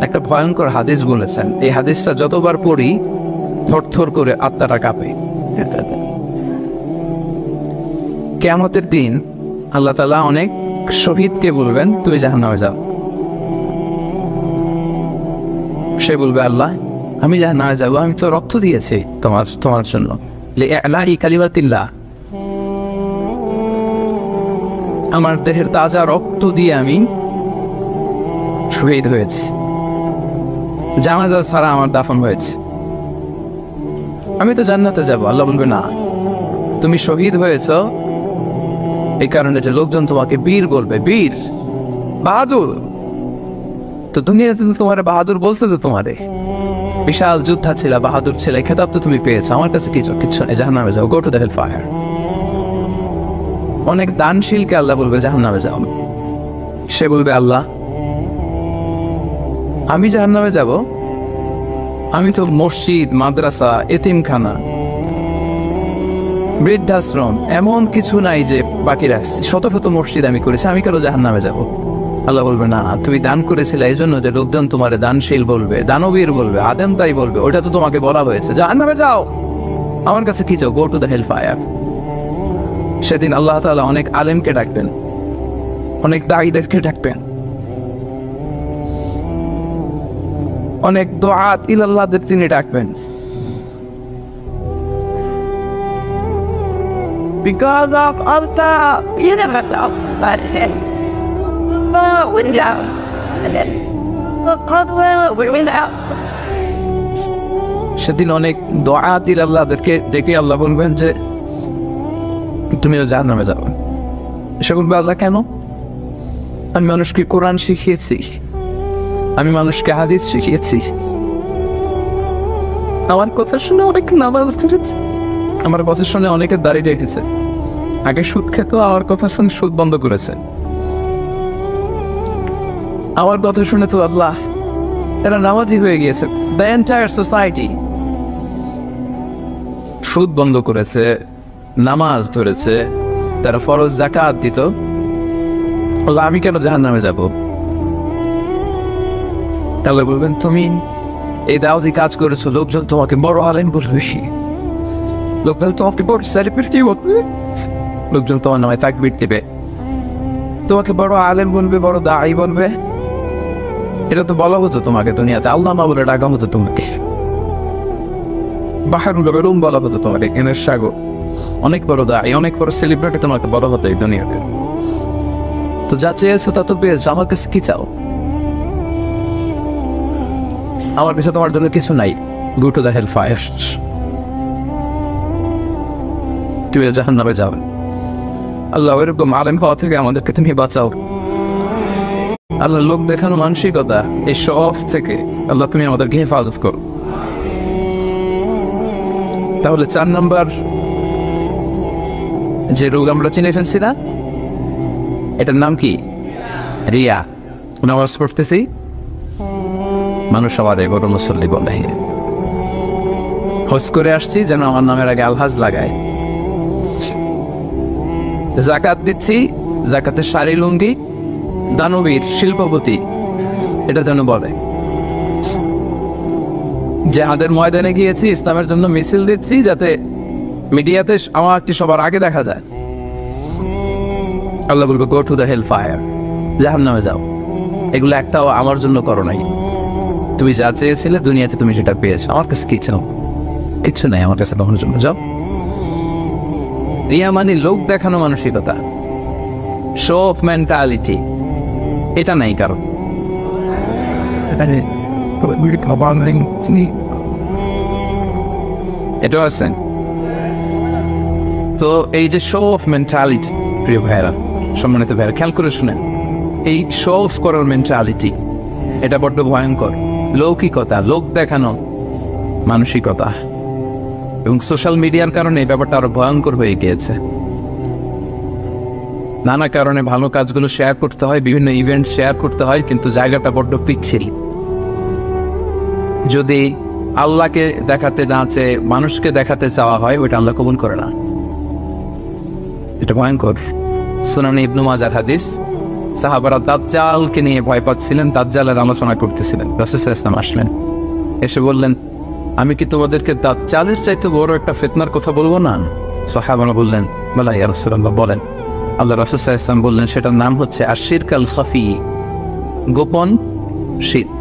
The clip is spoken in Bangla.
একটা ভয়ঙ্কর হাদিস বলেছেন, এই হাদিসটা যতবার পড়ি থরথর করে আত্মাটা কাঁপে। কিয়ামতের দিন আল্লাহ তাআলা অনেক শহীদকে বলবেন তুমি জাহান্নামে যাও। সে বলবে আল্লাহ আমি জাহান্নামে যাব, আমি তো রক্ত দিয়েছি তোমার জন্য, লিইলাহি কালিমাতিল্লাহ, আমার দেহের তাজা রক্ত দিয়ে আমি শহীদ হয়েছি, জানাজা ছাড়া আমার দাফন হয়েছে, আমি তো জান্নাতে যাব। আল্লাহ বলবে না, তুমি শহীদ হয়েছ এই কারণে যে লোকজন তোমাকে বীর বলবে, বীর বাহাদুর। তো দুনিয়াতে তো তোমার বাহাদুর বলছে, তো তোমারে বিশাল যোদ্ধা ছিল, বাহাদুর ছিল, এই খেতাব তো তুমি পেয়েছো, আমার কাছে কিছু নেই, জাহান্নামে যাও, go to the hell fire. অনেক দানশীলকে আল্লাহ বলবে জাহান্নামে যাও। সে বলবে আল্লাহ আমি জাহান্নামে যাব, আমি তো মসজিদ, মাদ্রাসা, এতিমখানা, বৃদ্ধাশ্রম এমন কিছু নাই যে বাকি রাখছি, শত শত মসজিদ আমি করেছি, আমি কেন জাহান্নামে যাব? আল্লাহ বলবে না, তুমি দান করেছিলে এই জন্য যে লোকজন তোমার দানশীল বলবে, দানবীর বলবে, আদেম তাই বলবে, ওটা তো তোমাকে বলা হয়েছে, জাহান্নামে যাও, আমার কাছে কি চাও, go to the hell fire. সেদিন আল্লাহ তাআলা অনেক আলেমকে ডাকবেন, অনেক দাঈদেরকে ডাকবেন, অনেক দুআত ইলাল্লাহদের তিনি ডাকবেন। Because of Allah, you never know, but we know. And then, we know. সেদিন অনেক দুআত ইলাল্লাহদেরকে ডেকে আল্লাহ বলবেন যে তুমিও জাহান্নামে যাবে। সে বলবে আল্লাহ কেন? আমি মানুষকে কোরআন শিখিয়েছি, আমি মানুষকে হাদিস শিখিয়েছি, আমার কথা শুনে অনেক নামাজ পড়েছে, আমার কথা শুনে অনেকের দাড়ি রেখেছে, আগে সুদ খেত, আমার কথা শুনে সুদ বন্ধ করেছে, আমার কথা শুনে তো আল্লাহ এরা নামাজি হয়ে গিয়েছে। দ্য এন্টায়ার সোসাইটি সুদ বন্ধ করেছে, নামাজ ধরেছে, তারা ফরজ যাকাত দিত, আমি কেন জাহান্নামে যাব? তাহলে বলবেন তুমি এই দাওয়াতি কাজ করেছো, লোকজন তোমাকে বড় আলেম বলবে, লোকজন তোমাকে বড় সেলিব্রিটি বলবে, লোকজন তোমার নামে তাকবীর দিবে, তোমাকে বড় আলেম বলবে, বড় দাঈ বলবে। এটা তো বলা হতো তোমাকে দুনিয়াতে, আল্লামা বলে ডাকা হতো তোমাকে, বাহারুল উলুম বলা হতো তোমাকে, জ্ঞানের সাগর, অনেক বড় দাঈ, অনেক বড় সেলিব্রিটি তোমাকে বলা হতো এই দুনিয়াতে। তো যা চেয়েছো তা তো পেয়েছো, আমার কাছে কি চাও? আমার কাছে তোমার জন্য কিছু নাই, go to the hell fire, তুমি জাহান্নামে যাবে। আল্লাহ এরকম আলেম হওয়া থেকে আমাদেরকে তুমি বাঁচাও। আল্লাহ লোক দেখানো মানসিকতা, এই শো অফ থেকে আল্লাহ তুমি আমাদেরকে হেফাজত করো। তাহলে 4 নম্বর যে রোগ আমরা চিনে ফেলছি না, এটার নাম কি? রিয়া। নামাজ পড়তেছি, মানুষ আমার বড় মুসল্লি বলে, হজ করে আসছি যেন আমার নামের আগে আলহাজ লাগায়, যাকাত দিচ্ছি, যাকাতের শাড়ি লুঙ্গি, দানবীর শিল্পপতি এটা যেন বলে, জিহাদের ময়দানে গিয়েছি, ইসলামের জন্য মিছিল দিচ্ছি, যাতে মিডিয়াতে আমাকে সবার আগে দেখা যায়। আল্লাহ বলবে go to the hell fire, জাহান্নামে যাও। এগুলো একটাও আমার জন্য করো নাই, তুমি যা চেয়েছিলে দুনিয়াতে তুমি সেটা পেয়েছো, আমার কাছে কি চাও? কিচ্ছু নাই আমার কাছে তখন জন্য, যাও। রিয়া মানে লোক দেখানো মানসিকতা, শো অফ মেন্টালিটি, এটা নাই কারণ। এটাও আছে। তো এই যে শো অফ মেন্টালিটি, প্রিয় ভাইরা, সম্মানিত ভাইরা, খেয়াল করে শুনেন, এই শো অফ করার মেন্টালিটি এটা বড্ড ভয়ঙ্কর। লৌকিকতা, লোক দেখানো মানসিকতা, এবং সোশ্যাল মিডিয়ার কারণে এই ব্যাপারটা আরো ভয়ঙ্কর হয়ে গিয়েছে। নানা কারণে ভালো কাজগুলো শেয়ার করতে হয়, বিভিন্ন ইভেন্ট শেয়ার করতে হয়, কিন্তু জায়গাটা বড্ড পিচ্ছিল। যদি আল্লাহকে দেখাতে না চেয়ে মানুষকে দেখাতে চাওয়া হয়, ওইটা আল্লাহ কবুল করে না, এটা ভয়ঙ্কর। সুনানে ইবনে মাজাহ হাদিস, সাহাবারা দাজ্জালকে নিয়ে ভয় পাচ্ছিলেন, দাজ্জালের আলোচনা করতেছিলেন। রাসূল সাল্লাল্লাহু আলাইহি ওয়াসাল্লাম আসলেন, এসে বললেন, আমি কি তোমাদেরকে দাজ্জালের চাইতে বড় একটা ফিতনার কথা বলবো না? সাহাবারা বললেন, বলা ইয়া রাসূলুল্লাহ, বলেন। আল্লাহ রাসূল সাল্লাল্লাহু আলাইহি ওয়াসাল্লাম বললেন, সেটার নাম হচ্ছে আশিরক আল খাফি, গোপন শিরক।